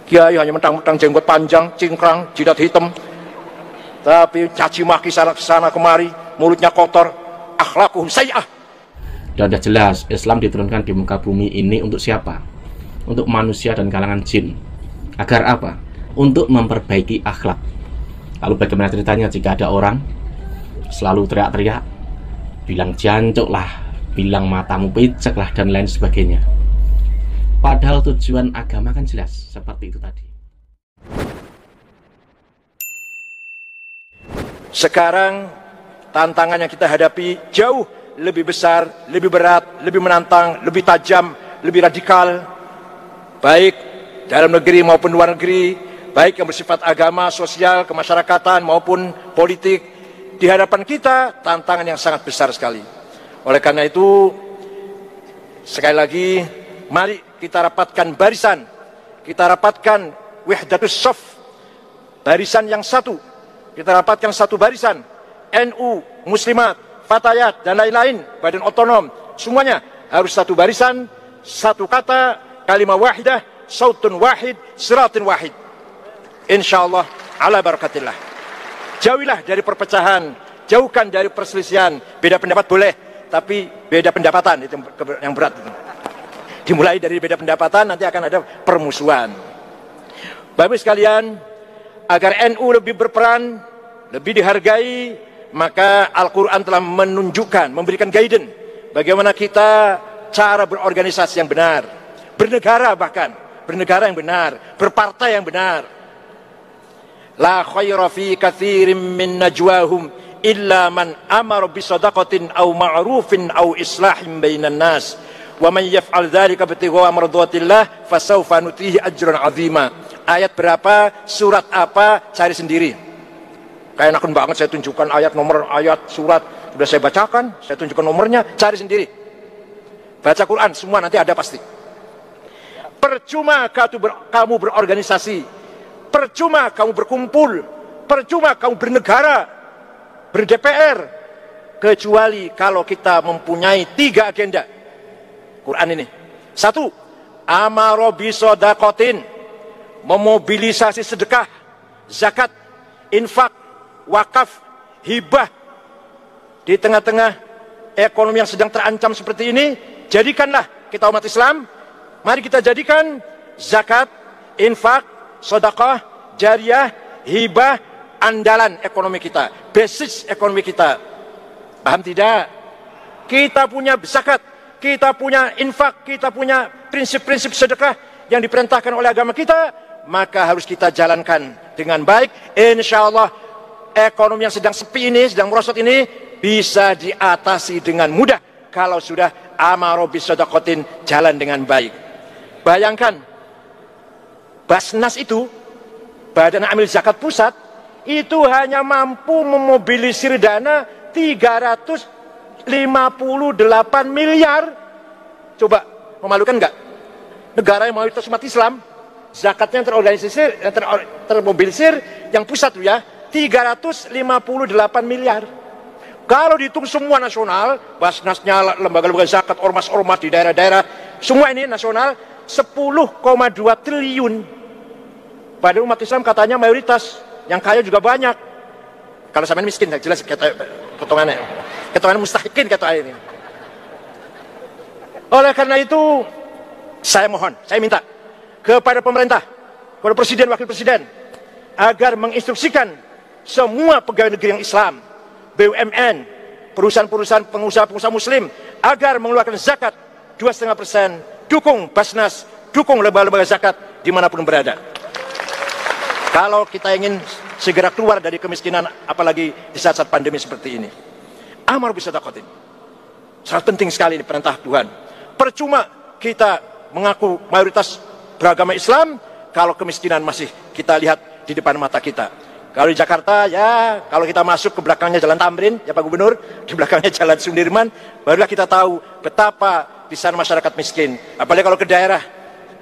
Kiai hanya mentang-mentang jenggot panjang, cingkrang, jidat hitam, tapi caci maki sana kemari, mulutnya kotor, akhlakuhum sayyi'ah. Dan sudah jelas Islam diturunkan di muka bumi ini untuk siapa? Untuk manusia dan kalangan jin. Agar apa? Untuk memperbaiki akhlak. Lalu bagaimana ceritanya jika ada orang selalu teriak-teriak, bilang jancuk lah, bilang matamu picek lah, dan lain sebagainya. Padahal tujuan agama kan jelas, seperti itu tadi. Sekarang tantangan yang kita hadapi jauh lebih besar, lebih berat, lebih menantang, lebih tajam, lebih radikal. Baik dalam negeri maupun luar negeri, baik yang bersifat agama, sosial, kemasyarakatan maupun politik. Di hadapan kita tantangan yang sangat besar sekali. Oleh karena itu, sekali lagi, mari kita rapatkan barisan, kita rapatkan wahdatus shaf, barisan yang satu. Kita rapatkan satu barisan, NU, Muslimat, Fatayat, dan lain-lain, badan otonom, semuanya harus satu barisan, satu kata, kalimah wahidah, sautun wahid, siratin wahid. Insyaallah, ala barakatillah. Jauhilah dari perpecahan, jauhkan dari perselisihan. Beda pendapat boleh, tapi beda pendapatan itu yang berat. Dimulai dari beda pendapatan, nanti akan ada permusuhan. Bapak sekalian, agar NU lebih berperan, lebih dihargai, maka Al-Quran telah menunjukkan, memberikan guidance bagaimana kita cara berorganisasi yang benar, bernegara bahkan, bernegara yang benar, berpartai yang benar. La khaira fi katsirin min najwahum illa man amara bi shadaqatin aw ma'rufin aw islahin bainan nas. Wa man yaf'al dzalika ibtigha'a mardatillah fasawfa nutihi ajran 'azima. Ayat berapa, surat apa, cari sendiri. Kayak enakan banget saya tunjukkan ayat, nomor ayat, surat. Sudah saya bacakan, saya tunjukkan nomornya, cari sendiri. Baca Quran, semua nanti ada pasti. Percuma kamu berorganisasi, percuma kamu berkumpul, percuma kamu bernegara, ber-DPR, kecuali kalau kita mempunyai 3 agenda. Quran ini. 1, amaro bisodaqotin, memobilisasi sedekah, zakat, infak, wakaf, hibah. Di tengah-tengah ekonomi yang sedang terancam seperti ini, jadikanlah kita umat Islam, mari kita jadikan zakat, infak, sedekah, jariyah, hibah, andalan ekonomi kita, basis ekonomi kita. Paham tidak? Kita punya zakat, kita punya infak, kita punya prinsip-prinsip sedekah yang diperintahkan oleh agama kita, maka harus kita jalankan dengan baik. Insya Allah ekonomi yang sedang sepi ini, sedang merosot ini, bisa diatasi dengan mudah kalau sudah amaro bisadaqatin, jalan dengan baik. Bayangkan, Basnas itu, Badan Amil Zakat Pusat, itu hanya mampu memobilisir dana 358 miliar. Coba, memalukan nggak? Negara yang mayoritas umat Islam, zakatnya yang terorganisir, yang termobilisir, yang pusat tuh ya, 358 miliar. Kalau dihitung semua nasional, Basnasnya, lembaga-lembaga zakat, ormas-ormas di daerah-daerah, semua ini nasional, 10,2 triliun. Padahal umat Islam katanya mayoritas, yang kaya juga banyak. Kalau sampai miskin, jelas ketongannya. Ketongan mustahikin kata ini. Oleh karena itu, saya mohon, saya minta kepada pemerintah, kepada presiden, wakil presiden, agar menginstruksikan semua pegawai negeri yang Islam, BUMN, perusahaan-perusahaan pengusaha-pengusaha muslim, agar mengeluarkan zakat 2,5%, dukung Basnas, dukung lembaga-lembaga zakat dimanapun berada. Kalau kita ingin segera keluar dari kemiskinan, apalagi di saat-saat pandemi seperti ini. Amar bisadaqatin. Sangat penting sekali ini perintah Tuhan. Percuma kita mengaku mayoritas beragama Islam, kalau kemiskinan masih kita lihat di depan mata kita. Kalau di Jakarta, ya kalau kita masuk ke belakangnya Jalan Tamrin, ya Pak Gubernur, di belakangnya Jalan Sudirman, barulah kita tahu betapa di sana masyarakat miskin. Apalagi kalau ke daerah,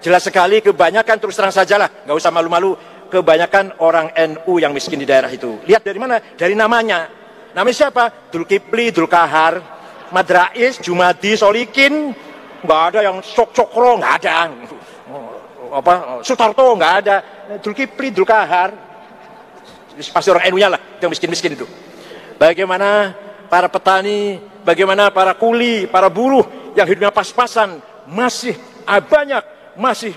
jelas sekali kebanyakan, terus terang sajalah, nggak usah malu-malu, kebanyakan orang NU yang miskin di daerah itu. Lihat dari mana? Dari namanya. Namanya siapa? Dulkipli, Dulkahar, Madrais, Jumadi, Solikin. Nggak ada yang Sok Cokro, nggak ada. Sutarto nggak ada, Zulkifli, Zulkahar, pasti orang NU-nya lah, yang miskin-miskin itu. Bagaimana para petani, bagaimana para kuli, para buruh yang hidupnya pas-pasan, masih banyak, masih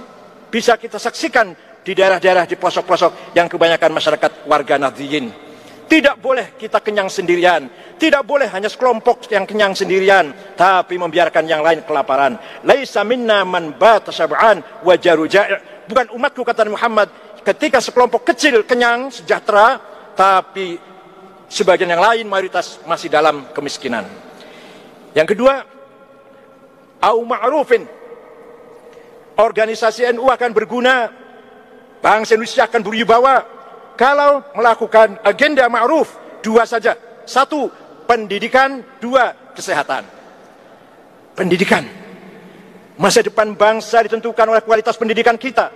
bisa kita saksikan di daerah-daerah, di pelosok-pelosok yang kebanyakan masyarakat warga Nahdliyin. Tidak boleh kita kenyang sendirian, tidak boleh hanya sekelompok yang kenyang sendirian, tapi membiarkan yang lain kelaparan. Laisa minna man bata syab'an wa jaru ja'i'. Bukan umatku, kata Muhammad, ketika sekelompok kecil kenyang sejahtera, tapi sebagian yang lain mayoritas masih dalam kemiskinan. Yang kedua, au ma'rufin. Organisasi NU akan berguna, bangsa Indonesia akan berwibawa kalau melakukan agenda ma'ruf. Dua saja. Satu, pendidikan. Dua, kesehatan. Pendidikan. Masa depan bangsa ditentukan oleh kualitas pendidikan kita.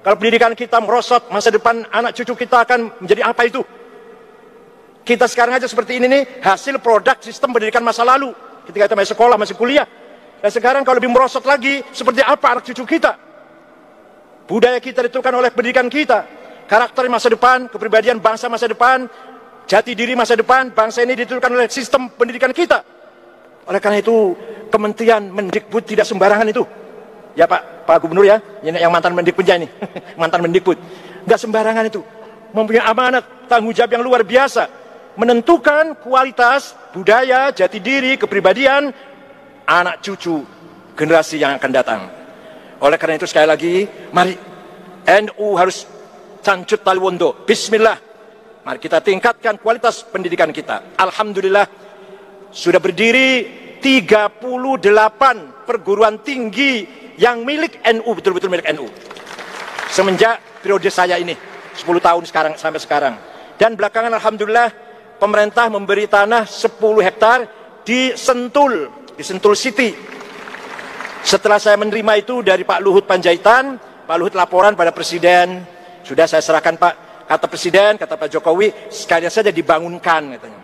Kalau pendidikan kita merosot, masa depan anak cucu kita akan menjadi apa itu? Kita sekarang aja seperti ini nih, hasil produk sistem pendidikan masa lalu. Ketika kita masih sekolah, masih kuliah. Dan sekarang kalau lebih merosot lagi, seperti apa anak cucu kita? Budaya kita ditentukan oleh pendidikan kita. Karakter masa depan, kepribadian bangsa masa depan, jati diri masa depan, bangsa ini ditentukan oleh sistem pendidikan kita. Oleh karena itu, Kementerian Mendikbud tidak sembarangan itu. Ya Pak Gubernur ya, yang mantan Mendikbud ini, mantan Mendikbud. Nggak sembarangan itu. Mempunyai amanat, tanggung jawab yang luar biasa. Menentukan kualitas, budaya, jati diri, kepribadian, anak cucu, generasi yang akan datang. Oleh karena itu sekali lagi, mari NU harus cancut taliwondo. Bismillah. Mari kita tingkatkan kualitas pendidikan kita. Alhamdulillah sudah berdiri 38 perguruan tinggi yang milik NU, betul-betul milik NU. Semenjak periode saya ini 10 tahun sekarang sampai sekarang. Dan belakangan alhamdulillah pemerintah memberi tanah 10 hektar di Sentul City. Setelah saya menerima itu dari Pak Luhut Panjaitan, Pak Luhut laporan pada Presiden, sudah saya serahkan Pak, kata Presiden, kata Pak Jokowi, sekalian saja dibangunkan katanya.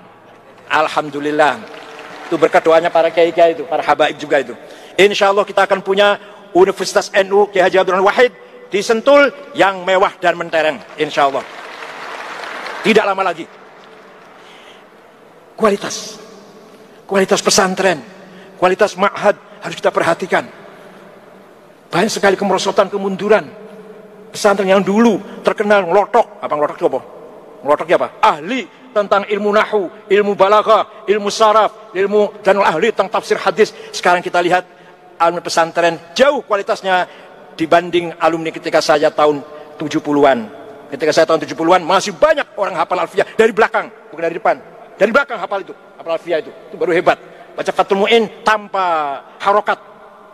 Alhamdulillah. Itu berkat doanya para kiai-kiai itu, para habaib juga itu. Insya Allah kita akan punya Universitas NU Kiai Haji Abdul Rahman Wahid di Sentul yang mewah dan mentereng. Insya Allah. Tidak lama lagi. Kualitas pesantren, kualitas ma'had harus kita perhatikan. Banyak sekali kemerosotan, kemunduran. Pesantren yang dulu terkenal ngelotok. Apa ngelotok itu apa? Ngelotoknya apa? Ahli tentang ilmu nahu, ilmu balaghah, ilmu saraf, ilmu dan ahli tentang tafsir hadis. Sekarang kita lihat alumni pesantren jauh kualitasnya dibanding alumni ketika saya tahun 70-an. Ketika saya tahun 70-an masih banyak orang hafal alfiyah dari belakang, bukan dari depan. Dari belakang hafal itu, hafal alfiyah itu baru hebat. Baca Fathul Mu'in tanpa harokat,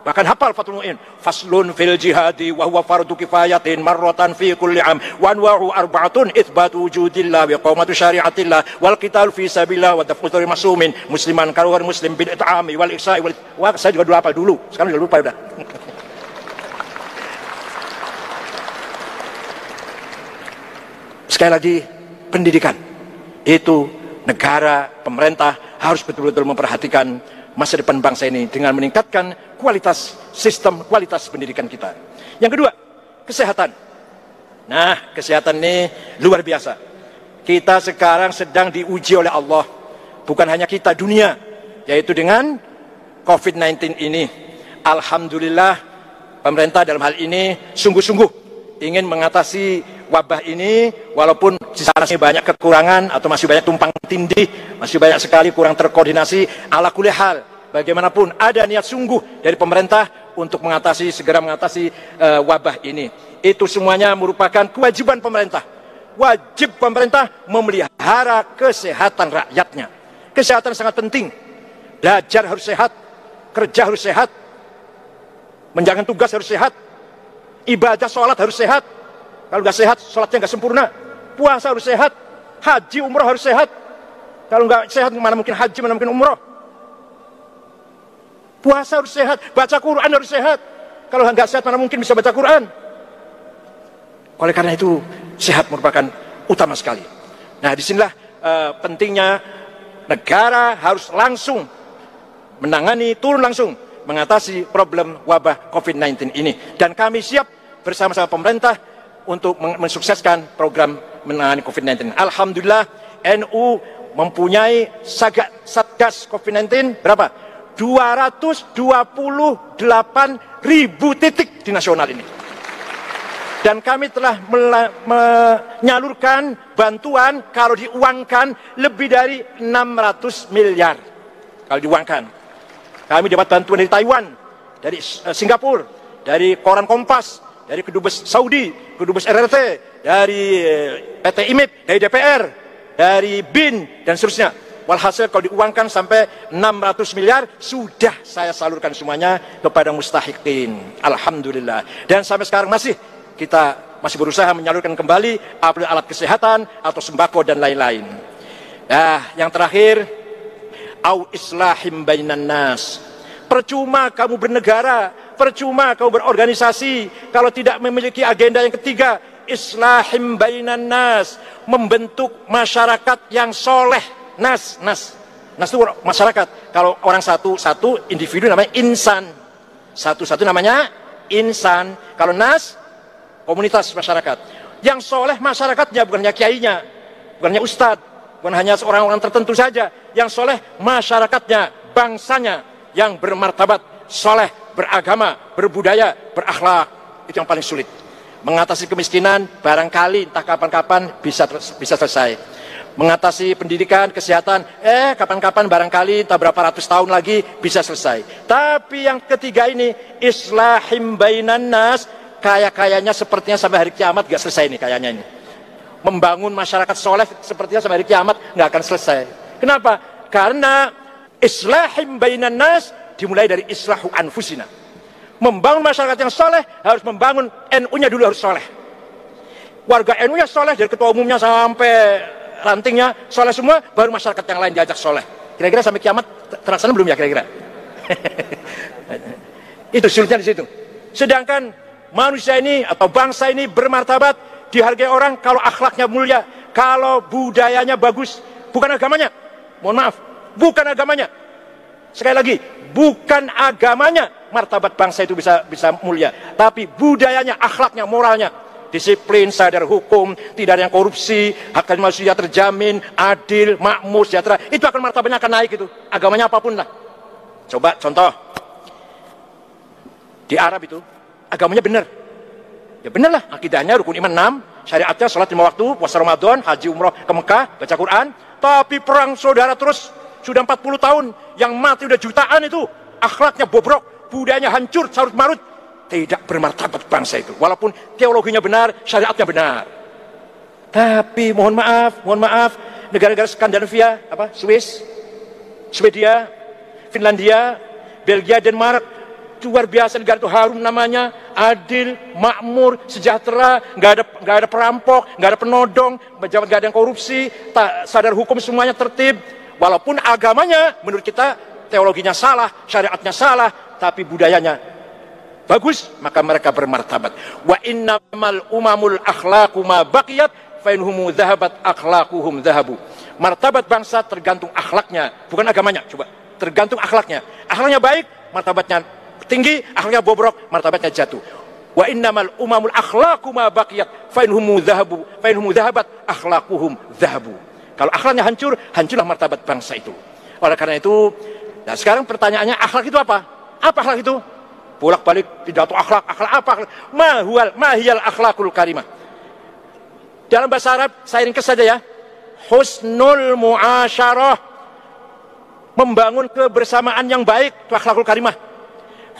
bahkan hafal Fathul Mu'in. Faslun fil jihadi wa huwa fardu kifayatin marratan fi kulli am wa anwa'u arba'atun itsbatu wujudillah wa iqamatu syari'atillah wal qital fi sabilillah wa daf'u dzurri masumin musliman karuhar muslim bil it'ami wal ihsa'i wal. Wah, saya juga dulu hafal dulu, sekarang udah lupa udah. Sekali lagi, pendidikan itu negara, pemerintah harus betul-betul memperhatikan masa depan bangsa ini dengan meningkatkan kualitas sistem, kualitas pendidikan kita. Yang kedua, kesehatan. Nah, kesehatan ini luar biasa. Kita sekarang sedang diuji oleh Allah. Bukan hanya kita, dunia. Yaitu dengan COVID-19 ini. Alhamdulillah, pemerintah dalam hal ini sungguh-sungguh ingin mengatasi wabah ini, walaupun di sana masih banyak kekurangan atau masih banyak tumpang tindih, masih banyak sekali kurang terkoordinasi. Ala kulli hal, bagaimanapun ada niat sungguh dari pemerintah untuk segera mengatasi wabah ini. Itu semuanya merupakan kewajiban pemerintah. Wajib pemerintah memelihara kesehatan rakyatnya. Kesehatan sangat penting. Belajar harus sehat, kerja harus sehat, menjalankan tugas harus sehat, ibadah sholat harus sehat. Kalau nggak sehat, sholatnya nggak sempurna. Puasa harus sehat, haji umroh harus sehat. Kalau nggak sehat, mana mungkin haji, mana mungkin umroh. Puasa harus sehat, baca Quran harus sehat. Kalau nggak sehat, mana mungkin bisa baca Quran. Oleh karena itu, sehat merupakan utama sekali. Nah, disinilah pentingnya negara harus langsung menangani, turun langsung mengatasi problem wabah COVID-19 ini. Dan kami siap bersama-sama pemerintah untuk mensukseskan program menangani COVID-19. Alhamdulillah NU mempunyai Satgas COVID-19 berapa? 228.000 titik di nasional ini. Dan kami telah menyalurkan bantuan kalau diuangkan lebih dari 600 miliar. Kalau diuangkan. Kami dapat bantuan dari Taiwan, dari Singapura, dari Koran Kompas, dari Kedubes Saudi, Kedubes RRT, dari PT IMIP, dari DPR, dari BIN, dan seterusnya. Walhasil kalau diuangkan sampai 600 miliar, sudah saya salurkan semuanya kepada mustahiqin. Alhamdulillah. Dan sampai sekarang kita masih berusaha menyalurkan kembali alat kesehatan atau sembako dan lain-lain. Nah, yang terakhir, au islahim bainan nas. Percuma kamu bernegara, percuma kamu berorganisasi kalau tidak memiliki agenda yang ketiga, islahim bainan nas, membentuk masyarakat yang soleh. Nas itu masyarakat. Kalau orang satu individu namanya insan. Satu namanya insan. Kalau nas, komunitas masyarakat. Yang soleh masyarakatnya, bukan hanya kiainya, bukan hanya ustadz, bukan hanya orang-orang tertentu saja. Yang soleh masyarakatnya, bangsanya yang bermartabat, soleh, beragama, berbudaya, berakhlak. Itu yang paling sulit. Mengatasi kemiskinan barangkali entah kapan-kapan bisa selesai. Mengatasi pendidikan, kesehatan, kapan-kapan barangkali entah berapa ratus tahun lagi bisa selesai. Tapi yang ketiga ini, islahim bainan nas, kayaknya sepertinya sampai hari kiamat gak selesai ini kayaknya ini. Membangun masyarakat soleh sepertinya sampai hari kiamat gak akan selesai. Kenapa? Karena islahim bainan nas dimulai dari islahu anfusina. Membangun masyarakat yang soleh harus membangun NU-nya dulu harus soleh. Warga NU-nya soleh dari ketua umumnya sampai rantingnya soleh semua, baru masyarakat yang lain diajak soleh. Kira-kira sampai kiamat terlaksana belum ya kira-kira? Itu sulitnya di situ. Sedangkan manusia ini atau bangsa ini bermartabat, dihargai orang kalau akhlaknya mulia, kalau budayanya bagus, bukan agamanya. Mohon maaf, bukan agamanya. Sekali lagi, bukan agamanya martabat bangsa itu bisa mulia, tapi budayanya, akhlaknya, moralnya. Disiplin, sadar hukum, tidak ada yang korupsi, hak asasi manusia terjamin, adil, makmur, sejahtera. Itu akan martabatnya akan naik itu. Agamanya apapun lah. Coba contoh. Di Arab itu, agamanya benar. Ya benar lah, akidahnya rukun iman 6, syariatnya salat 5 waktu, puasa Ramadan, haji umroh ke Mekah, baca Quran. Tapi perang saudara terus, sudah 40 tahun, yang mati udah jutaan itu. Akhlaknya bobrok, budayanya hancur, carut marut. Tidak bermartabat bangsa itu. Walaupun teologinya benar, syariatnya benar. Tapi mohon maaf, negara-negara Skandinavia, Swiss, Swedia, Finlandia, Belgia, Denmark, luar biasa negara itu, harum namanya, adil, makmur, sejahtera, nggak ada perampok, nggak ada penodong, pejabat nggak ada yang korupsi, sadar hukum semuanya tertib. Walaupun agamanya menurut kita teologinya salah, syariatnya salah, tapi budayanya bagus, maka mereka bermartabat. Wa innamal umamul akhlaqu ma baqiyat fa inhum dhahabat akhlaquhum dhahabu. Martabat bangsa tergantung akhlaknya, bukan agamanya. Coba, tergantung akhlaknya. Akhlaknya baik, martabatnya tinggi, akhlaknya bobrok, martabatnya jatuh. Wa innamal umamul akhlaqu ma baqiyat fa inhum dhahabat akhlaquhum dhahabu. Kalau akhlaknya hancur, hancurlah martabat bangsa itu. Oleh karena itu, nah sekarang pertanyaannya, akhlak itu apa? Apa akhlak itu? Bolak-balik pidato akhlak apa? Mahiyal akhlakul karimah. Dalam bahasa Arab, saya ringkas saja ya. Husnul muasyarah, membangun kebersamaan yang baik, itu akhlakul karimah.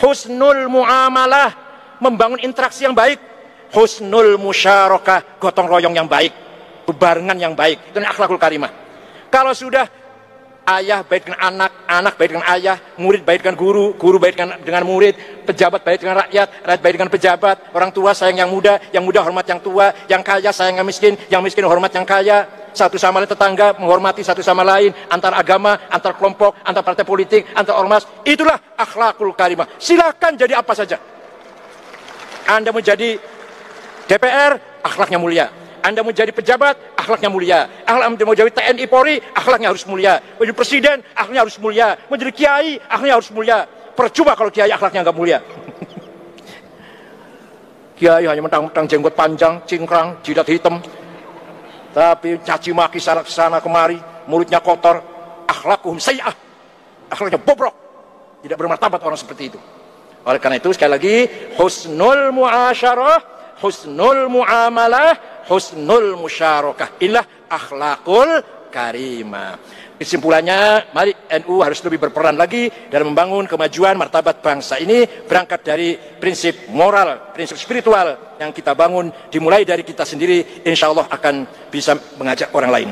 Husnul muamalah, membangun interaksi yang baik. Husnul musyarakah, gotong royong yang baik, bebarengan yang baik, itu akhlakul karimah. Kalau sudah ayah baik dengan anak, anak baik dengan ayah, murid baik dengan guru, guru baik dengan murid, pejabat baik dengan rakyat, rakyat baik dengan pejabat, orang tua sayang yang muda hormat yang tua, yang kaya sayang yang miskin hormat yang kaya, satu sama lain tetangga menghormati satu sama lain, antar agama, antar kelompok, antar partai politik, antar ormas. Itulah akhlakul karimah. Silakan jadi apa saja. Anda menjadi DPR, akhlaknya mulia. Anda mau jadi pejabat, akhlaknya mulia. Anda mau jadi TNI Polri, akhlaknya harus mulia. Mau jadi presiden, akhlaknya harus mulia. Mau jadi kiai, akhlaknya harus mulia. Percuma kalau kiai akhlaknya nggak mulia. Kiai hanya mentang-mentang jenggot panjang, cingkrang, jidat hitam, tapi caci maki sana kemari, mulutnya kotor, akhlakuhum sayyi'ah, akhlaknya bobrok, tidak bermartabat orang seperti itu. Oleh karena itu sekali lagi, husnul muasyarah, husnul muamalah, husnul musyarakah, inilah akhlakul karimah. Kesimpulannya, mari NU harus lebih berperan lagi dalam membangun kemajuan martabat bangsa ini, berangkat dari prinsip moral, prinsip spiritual yang kita bangun, dimulai dari kita sendiri, insya Allah akan bisa mengajak orang lain.